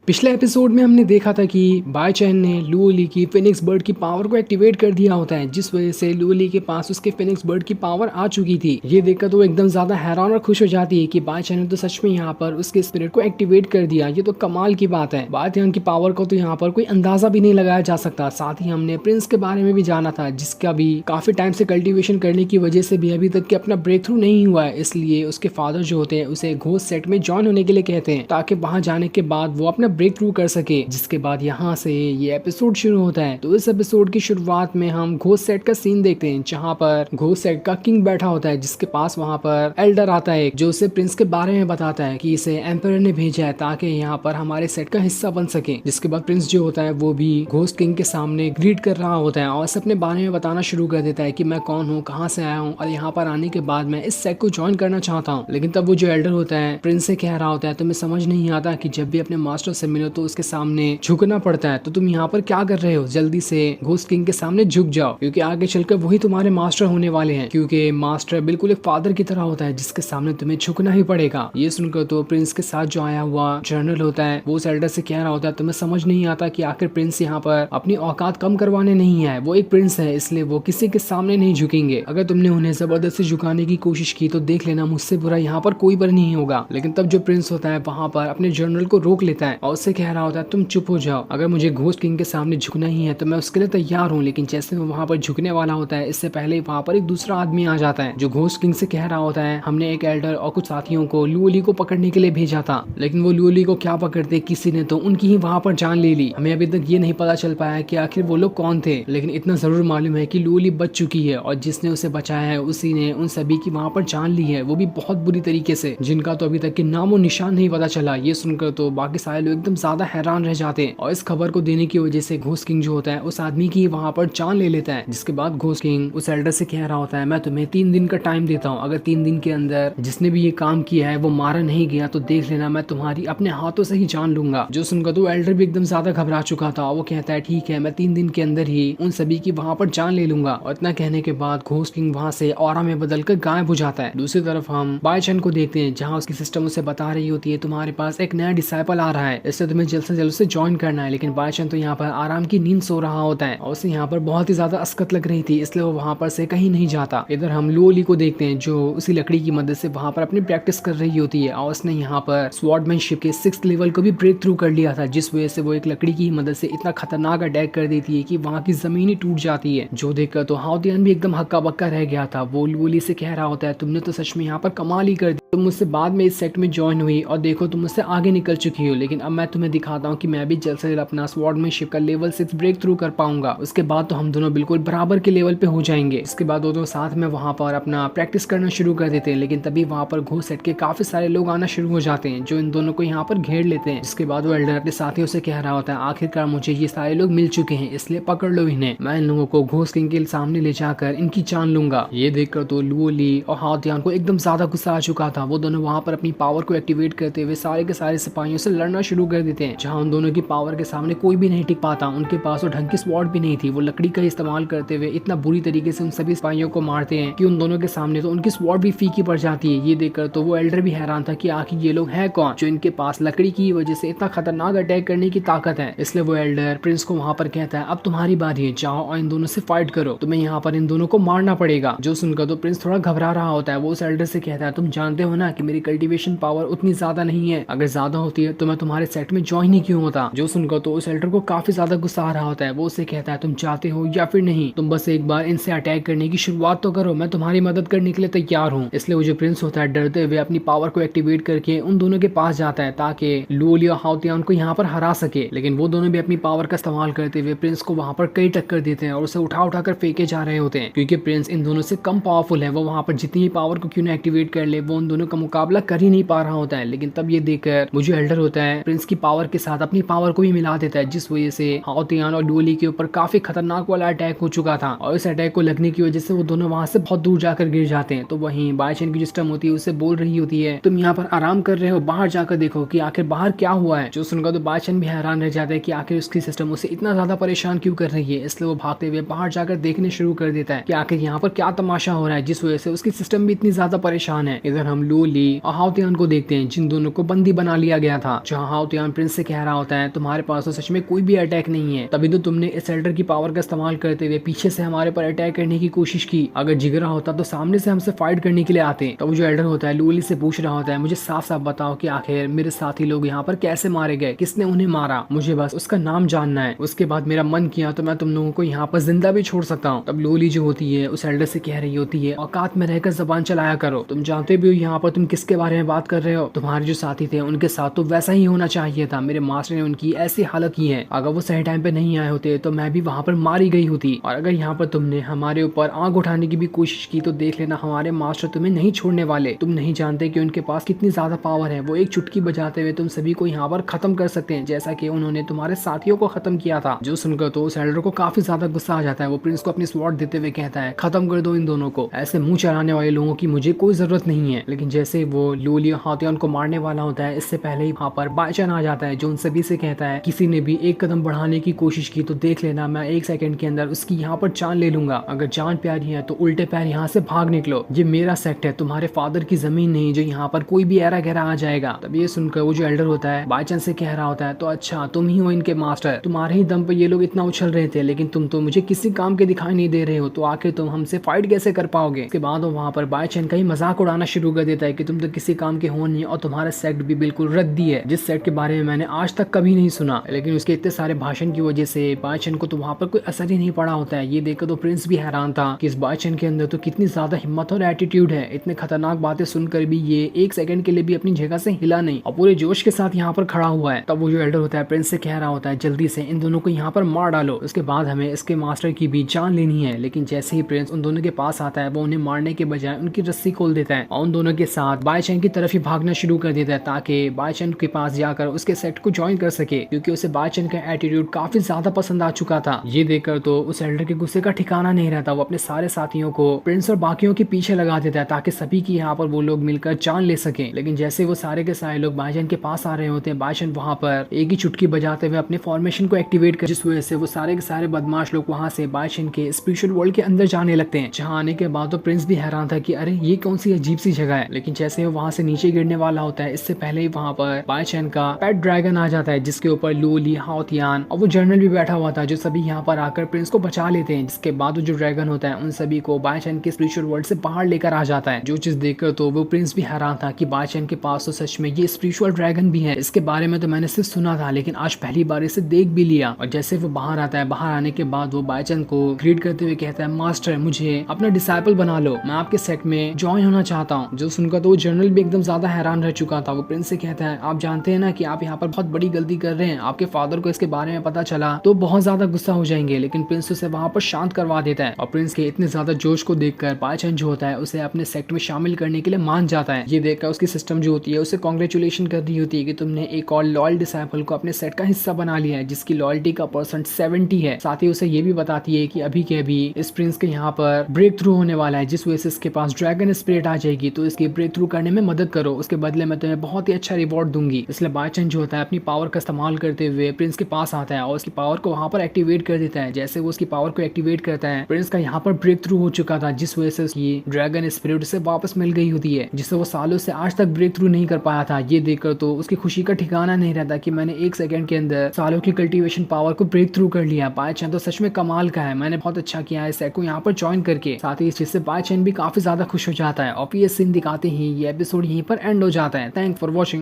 पिछले एपिसोड में हमने देखा था कि बाय चैन ने लुओली की फिनिक्स बर्ड की पावर को एक्टिवेट कर दिया होता है, जिस वजह से लुओली के पास उसके फिनिक्स बर्ड की पावर आ चुकी थी। ये देखकर तो एकदम ज्यादा हैरान और खुश हो जाती है कि बाय चैन ने तो सच में यहाँ पर उसके स्पिरिट को एक्टिवेट कर दिया। ये तो कमाल की बात है। बाय चैन की पावर को तो यहाँ पर कोई अंदाजा भी नहीं लगाया जा सकता। साथ ही हमने प्रिंस के बारे में भी जाना था, जिसका भी काफी टाइम से कल्टीवेशन करने की वजह से भी अभी तक के अपना ब्रेक थ्रू नहीं हुआ है। इसलिए उसके फादर जो होते हैं उसे घोस्ट सेट में ज्वाइन होने के लिए कहते हैं, ताकि वहां जाने के बाद वो अपना ब्रेक थ्रू कर सके। जिसके बाद यहाँ से ये एपिसोड शुरू होता है। तो इस एपिसोड की शुरुआत में हम घोस्ट सेट का सीन देखते हैं, जहाँ पर घोस्ट सेट का किंग बैठा होता है, जिसके पास वहाँ पर एल्डर आता है जो उसे प्रिंस के बारे में बताता है कि इसे एम्पायर ने भेजा है ताकि यहाँ पर हमारे सेट का हिस्सा बन सके। जिसके बाद प्रिंस जो होता है वो भी घोस्ट किंग के सामने ग्रीट कर रहा होता है और अपने बारे में बताना शुरू कर देता है कि मैं कौन हूँ, कहाँ से आया हूँ और यहाँ पर आने के बाद मैं इस सेट को ज्वाइन करना चाहता हूँ। लेकिन तब वो जो एल्डर होता है प्रिंस से कह रहा होता है, तुम्हें समझ नहीं आता कि जब भी अपने मास्टर से मिलो तो उसके सामने झुकना पड़ता है, तो तुम यहाँ पर क्या कर रहे हो, जल्दी से घोस्ट किंग के सामने झुक जाओ, क्योंकि आगे चलकर वही तुम्हारे मास्टर होने वाले हैं। क्योंकि मास्टर बिल्कुल एक फादर की तरह होता है जिसके सामने तुम्हें झुकना ही पड़ेगा। ये सुनकर तो प्रिंस के साथ जो आया हुआ जर्नल होता है वो उस एल्डर से कह रहा होता है, तुम्हें समझ नहीं आता कि आखिर प्रिंस यहाँ पर अपनी औकात कम करवाने नहीं है, वो एक प्रिंस है, इसलिए वो किसी के सामने नहीं झुकेंगे। अगर तुमने उन्हें जबरदस्ती झुकाने की कोशिश की तो देख लेना, मुझसे बुरा यहाँ पर कोई पर नहीं होगा। लेकिन तब जो प्रिंस होता है वहाँ पर अपने जर्नल को रोक लेता है और उससे कह रहा होता है, तुम चुप हो जाओ, अगर मुझे घोस्ट किंग के सामने झुकना ही है तो मैं उसके लिए तैयार हूँ। लेकिन जैसे वो वहाँ पर झुकने वाला होता है, इससे पहले वहाँ पर एक दूसरा आदमी आ जाता है जो घोस्ट किंग से कह रहा होता है, हमने एक एल्डर और कुछ साथियों को लुओली को पकड़ने के लिए भेजा था, लेकिन वो लुओली को क्या पकड़ते, किसी ने तो उनकी ही वहाँ पर जान ले ली। हमें अभी तक ये नहीं पता चल पाया कि आखिर वो लोग कौन थे, लेकिन इतना जरूर मालूम है कि लुओली बच चुकी है और जिसने उसे बचाया है उसी ने उन सभी की वहाँ पर जान ली है, वो भी बहुत बुरी तरीके से, जिनका तो अभी तक के नामो निशान नहीं पता चला। ये सुनकर तो बाकी सारे लोग एकदम ज्यादा हैरान रह जाते हैं और इस खबर को देने की वजह से घोस्ट किंग जो होता है उस आदमी की वहाँ पर जान ले लेता है। जिसके बाद घोस्ट किंग उस एल्डर से कह रहा होता है, मैं तुम्हें 3 दिन का टाइम देता हूँ, अगर 3 दिन के अंदर जिसने भी ये काम किया है वो मारा नहीं गया तो देख लेना मैं तुम्हारी अपने हाथों से ही जान लूंगा। जो सुनकर तो एल्डर भी एकदम ज्यादा घबरा चुका था। वो कहता है, ठीक है, मैं 3 दिन के अंदर ही उन सभी की वहाँ पर जान ले लूंगा। और इतना कहने के बाद घोस्ट किंग वहाँ से ऑरा में बदल कर गायब हो जाता है। दूसरी तरफ हम बाय चैन को देखते हैं, जहाँ उसकी सिस्टम उसे बता रही होती है, तुम्हारे पास एक नया डिसाइपल आ रहा है, इससे तुम्हें जल्द से जल्द से ज्वाइन करना है। लेकिन बाय चैन तो यहाँ पर आराम की नींद सो रहा होता है और उसे यहाँ पर बहुत ही ज्यादा अस्कत लग रही थी, इसलिए वो वहाँ पर से कहीं नहीं जाता। इधर हम लुओली को देखते हैं जो उसी लकड़ी की मदद से वहाँ पर अपनी प्रैक्टिस कर रही होती है और उसने यहाँ पर स्वॉर्डमैनशिप के 6th लेवल को भी ब्रेक थ्रू कर लिया था, जिस वजह से वो एक लकड़ी की मदद से इतना खतरनाक अटैक कर देती है कि वहाँ की जमीन ही टूट जाती है। जो देखकर तो हाउतियान भी एकदम हक्का बक्का रह गया था। वो लुओली से कह रहा होता है, तुमने तो सच में यहाँ पर कमाल ही कर दी, तुम मुझसे बाद में इस सेट में ज्वाइन हुई और देखो तुम मुझसे आगे निकल चुकी हो, लेकिन अब मैं तुम्हें दिखाता हूँ कि मैं भी जल्द से जल्द अपना स्वॉर्डमैनशिप का लेवल 6 ब्रेक थ्रू कर पाऊंगा। उसके बाद तो हम दोनों बिल्कुल बराबर के लेवल पे हो जाएंगे। इसके बाद दोनों साथ में वहाँ पर अपना प्रैक्टिस करना शुरू कर देते हैं, लेकिन तभी वहाँ पर घोस्ट सेट के काफी सारे लोग आना शुरू हो जाते हैं जो इन दोनों को यहाँ पर घेर लेते हैं। जिसके बाद वो एल्डर अपने साथियों से कह रहा होता है, आखिरकार मुझे ये सारे लोग मिल चुके हैं, इसलिए पकड़ लो इन्हें, मैं इन लोगों को घोस्ट किंग के सामने ले जाकर इनकी जान लूंगा। ये देखकर तो लुओली और हाउतियान को एकदम ज्यादा गुस्सा आ चुका था। वो दोनों वहाँ पर अपनी पावर को एक्टिवेट करते हुए सारे के सारे सिपाहियों से लड़ना शुरू कर देते हैं, जहाँ उन दोनों की पावर के सामने कोई भी नहीं टिक पाता। उनके पास वो ढंग की स्वॉर्ड भी नहीं थी। वो लकड़ी का इस्तेमाल करते हुए इतना बुरी तरीके से उन सभी सिपाहियों को मारते हैं कि उन दोनों के सामने तो उनकी स्वॉर्ड भी फीकी पड़ जाती है। ये देखकर तो वो एल्डर भी हैरान था कि आखिर ये लोग हैं कौन, जो इनके पास लकड़ी की वजह से इतना खतरनाक अटैक करने की ताकत है। इसलिए वो एल्डर प्रिंस को वहाँ पर कहता है, अब तुम्हारी बारी है, जाओ और इन दोनों से फाइट करो, तुम्हें यहाँ पर इन दोनों को मारना पड़ेगा। जो सुनकर तो प्रिंस थोड़ा घबरा रहा होता है। वो उस एल्डर से कहता है, तुम जानते हो ना कि मेरी कल्टीवेशन पावर उतनी ज्यादा नहीं है, अगर ज्यादा होती है तो मैं तुम्हारे सेट में ज्वाइन ही क्यों होता। जो सुनकर तो उस एल्डर को काफी ज्यादा गुस्सा आ रहा होता है। वो उसे कहता है, तुम चाहते हो या फिर नहीं, तुम बस एक बार इनसे अटैक करने की शुरुआत तो करो, मैं तुम्हारी मदद करने के लिए तैयार हूँ। इसलिए वो जो प्रिंस होता है डरते हुए अपनी पावर को एक्टिवेट करके उन दोनों के पास जाता है ताकि लुओली और हाउतियान को यहाँ पर हरा सके। लेकिन वो दोनों भी अपनी पावर का इस्तेमाल करते हुए प्रिंस को वहाँ पर कई टक्कर देते हैं और उसे उठा उठा कर फेंके जा रहे होते हैं, क्योंकि प्रिंस इन दोनों से कम पावरफुल है। वो वहाँ पर जितनी ही पावर को क्यों ना एक्टिवेट कर ले, वो उन दोनों का मुकाबला कर ही नहीं पा रहा होता है। लेकिन तब ये देखकर वो जो एल्डर होता है प्रिंस की पावर के साथ अपनी पावर को भी मिला देता है, जिस वजह से हाउतियान और लुओली के ऊपर काफी खतरनाक वाला अटैक हो चुका था और इस अटैक को लगने की वजह से वो दोनों वहाँ से बहुत दूर जाकर गिर जाते हैं। तो वहीं बाय चैन की सिस्टम होती है उसे बोल रही होती है, तुम यहाँ पर आराम कर रहे हो, बाहर जाकर देखो कि आखिर बाहर क्या हुआ है। जो सुनकर तो बाय चैन भी हैरान रह जाता है कि आखिर उसकी सिस्टम उसे इतना ज्यादा परेशान क्यों कर रही है। इसलिए वो भागते हुए बाहर जाकर देखने शुरू कर देता है कि आखिर यहाँ पर क्या तमाशा हो रहा है, जिस वजह से उसकी सिस्टम भी इतनी ज्यादा परेशान है। इधर हम लुओली और हाउतियान को देखते हैं, जिन दोनों को बंदी बना लिया गया था, जहाँ हाउतियान प्रिंस से कह रहा होता है तुम्हारे पास तो सच में कोई भी अटैक नहीं है, तभी तो तुमने इस एल्डर की पावर का इस्तेमाल करते हुए पीछे से हमारे पर अटैक करने की कोशिश की। अगर जिगरा होता तो सामने से हमसे फाइट करने के लिए आते। तो वो जो एल्डर होता है लूली से पूछ रहा होता है मुझे साफ साफ बताओ कि आखिर मेरे साथी लोग यहाँ पर कैसे मारे गए, किसने उन्हें मारा, मुझे बस उसका नाम जानना है। उसके बाद मेरा मन किया तो मैं तुम लोगों को यहाँ पर जिंदा भी छोड़ सकता हूँ। तब लूली जो होती है उस एल्डर से कह रही होती है औकात में रहकर जबान चलाया करो, तुम जानते भी हो यहाँ पर तुम किसके बारे में बात कर रहे हो, तुम्हारे जो साथी थे उनके साथ तो वैसा ही होना चाहिए था। मेरे मास्टर ने उनकी ऐसी हालत की है, अगर वो सही टाइम पे नहीं आए होते तो मैं भी वहां पर मारी गई होती। और अगर यहाँ पर तुमने हमारे ऊपर आंख उठाने की भी कोशिश की तो देख लेना हमारे मास्टर तुम्हें नहीं छोड़ने वाले। तुम नहीं जानते कि उनके पास कितनी ज्यादा पावर है, वो एक चुटकी बजाते हुए तुम सभी को यहाँ पर खत्म कर सकते हैं, जैसा कि उन्होंने तुम्हारे साथियों को खत्म किया था। जो सुनकर तो उस एल्डर को काफी ज्यादा गुस्सा आ जाता है। वो प्रिंस को अपनी स्वॉर्ड देते हुए कहता है खत्म कर दो इन दोनों को, ऐसे मुंह चलाने वाले लोगों की मुझे कोई जरूरत नहीं है। लेकिन जैसे वो लूली हाउतियान को मारने वाला होता है इससे पहले ही वहाँ पर बाईचैन आ जाता है जो उन सभी से कहता है किसी ने भी एक कदम बढ़ाने की कोशिश की तो देख लेना मैं 1 सेकंड के अंदर उसकी यहाँ पर जान ले लूंगा। अगर जान प्यारी है तो उल्टे पैर यहाँ से भाग निकलो, ये मेरा सेक्ट है, तुम्हारे फादर की जमीन नहीं जो यहाँ पर कोई भी ऐरा गहरा आ जाएगा। तब ये सुनकर वो जो एल्डर होता है बाईचैन से कह रहा होता है तो अच्छा तुम ही हो इनके मास्टर, तुम्हारे ही दम पर ये लोग इतना उछल रहे थे, लेकिन तुम तो मुझे किसी काम के दिखाई नहीं दे रहे हो, तो आखिर तुम हमसे फाइट कैसे कर पाओगे। इसके बाद वो वहाँ पर बाईचैन का ही मजाक उड़ाना शुरू कर देता है कि तुम तो किसी काम के हो नहीं और तुम्हारा सेक्ट भी बिल्कुल रद्दी है, जिस सेक्ट के बारे में मैंने आज तक कभी नहीं सुना। लेकिन उसके इतने सारे भाषण की वजह से बाईचैन को तो वहाँ पर कोई असर ही नहीं पड़ा होता है। ये देखकर तो प्रिंस भी हैरान था कि इस बाईचैन के अंदर तो कितनी ज्यादा हिम्मत और एटीट्यूड है, इतने खतरनाक बातें सुनकर भी ये 1 सेकंड के लिए भी अपनी जगह से हिला नहीं और पूरे जोश के साथ यहाँ पर खड़ा हुआ है। तब वो जो एल्डर होता है प्रिंस से कह रहा होता है जल्दी से इन दोनों को यहाँ पर मार डालो, उसके बाद हमें इसके मास्टर की भी जान लेनी है। लेकिन जैसे ही प्रिंस उन दोनों के पास आता है वो उन्हें मारने के बजाय उनकी रस्सी खोल देता है और उन दोनों के साथ बाईचैन की तरफ ही भागना शुरू कर देता है ताकि बाईचैन के पास जाकर उसके सेट को ज्वाइन कर सके, क्योंकि उसे बाईचैन का एटीट्यूड काफी ज्यादा पसंद आ चुका था। ये देखकर तो उस एल्डर के गुस्से का ठिकाना नहीं रहता। वो अपने सारे साथियों को प्रिंस और बाकियों के पीछे लगा देता है ताकि सभी की यहाँ पर वो लोग मिलकर जान ले सके। लेकिन जैसे वो सारे के सारे लोग बाईचैन के पास आ रहे होते हैं, बाईचैन वहाँ पर एक ही चुटकी बजाते हुए अपने फॉर्मेशन को एक्टिवेट कर, जिस वजह से वो सारे के सारे बदमाश लोग वहाँ से बाईचैन के स्पिरिचुअल वर्ल्ड के अंदर जाने लगते हैं। जहाँ आने के बाद तो प्रिंस भी हैरान था कि अरे ये कौन सी अजीब सी जगह है। लेकिन जैसे वो वहाँ से नीचे गिरने वाला होता है इससे पहले ही वहाँ पर बाईचैन का पेट ड्रैगन आ जाता है जिसके ऊपर लूली हाउतियान और वो जनरल भी बैठा हुआ था, जो सभी यहाँ पर आकर प्रिंस को बचा लेते हैं। जिसके बाद वो जो ड्रैगन होता है उन सभी को बाईचैन के स्पिरिचुअल वर्ल्ड से बाहर लेकर आ जाता है। जो चीज देखकर तो वो प्रिंस भी हैरान था कि बाईचैन के पास तो सच में ये स्पिरिचुअल ड्रैगन भी है। इसके बारे में तो मैंने सिर्फ सुना था लेकिन आज पहली बार इसे देख भी लिया। और जैसे वो बाहर आता है, बाहर आने के बाद वो बाईचैन को ग्रीट करते हुए कहता है मास्टर मुझे अपना डिसाइपल बना लो, मैं आपके सेट में ज्वाइन होना चाहता हूँ। जो सुनकर तो वो जनरल भी एकदम ज्यादा हैरान रह चुका था। वो प्रिंस से कहता है आप जानते हैं ना कि आप यहाँ पर बहुत बड़ी गलती कर रहे हैं, आपके फादर को इसके बारे में पता चला तो बहुत ज्यादा गुस्सा हो जाएंगे। लेकिन प्रिंस उसे वहाँ पर शांत करवा देता है और प्रिंस के इतने ज्यादा जोश को देखकर बाईचैन जो होता है उसे अपने सेक्ट में शामिल करने के लिए मान जाता है। ये देखकर उसकी सिस्टम जो होती है उसे कांग्रेचुलेशन कर रही होती है कि तुमने एक और लॉयल डिसाइपल को अपने सेट का हिस्सा बना लिया है जिसकी लॉयल्टी का परसेंट 70 है। साथ ही उसे ये भी बताती है कि अभी के अभी इस प्रिंस के यहाँ पर ब्रेक थ्रू होने वाला है, जिस वजह से इसके पास ड्रैगन स्पिरिट आ जाएगी, तो इसकी ब्रेक थ्रू करने में मदद करो, उसके बदले में तुम्हें बहुत ही अच्छा रिवॉर्ड दूंगी। इसलिए बाईचैन जो होता है अपनी पावर का इस्तेमाल करते हुए प्रिंस के पास आता है और उसकी पावर को वहाँ पर एक्टिवेट कर देता है। जैसे वो उसकी पावर को एक्टिवेट करता है प्रिंस का यहाँ पर ब्रेक थ्रू हो चुका था, जिस वजह से उसकी ड्रैगन स्पिरिट से वापस मिल गई होती है, जिससे वो सालों से आज तक ब्रेक थ्रू नहीं कर पाया था। ये देखकर तो उसकी खुशी का ठिकाना नहीं रहता कि मैंने 1 सेकंड के अंदर सालों की कल्टीवेशन पावर को ब्रेक थ्रू कर लिया। बाईचैन तो सच में कमाल का है, मैंने बहुत अच्छा किया है सेट को यहाँ पर ज्वाइन करके। साथ ही इस चीज से बाईचैन भी काफी ज्यादा खुश हो जाता है और ये सीन दिखाते ही ये एपिसोड यहीं पर एंड हो जाता है। Thanks for watching.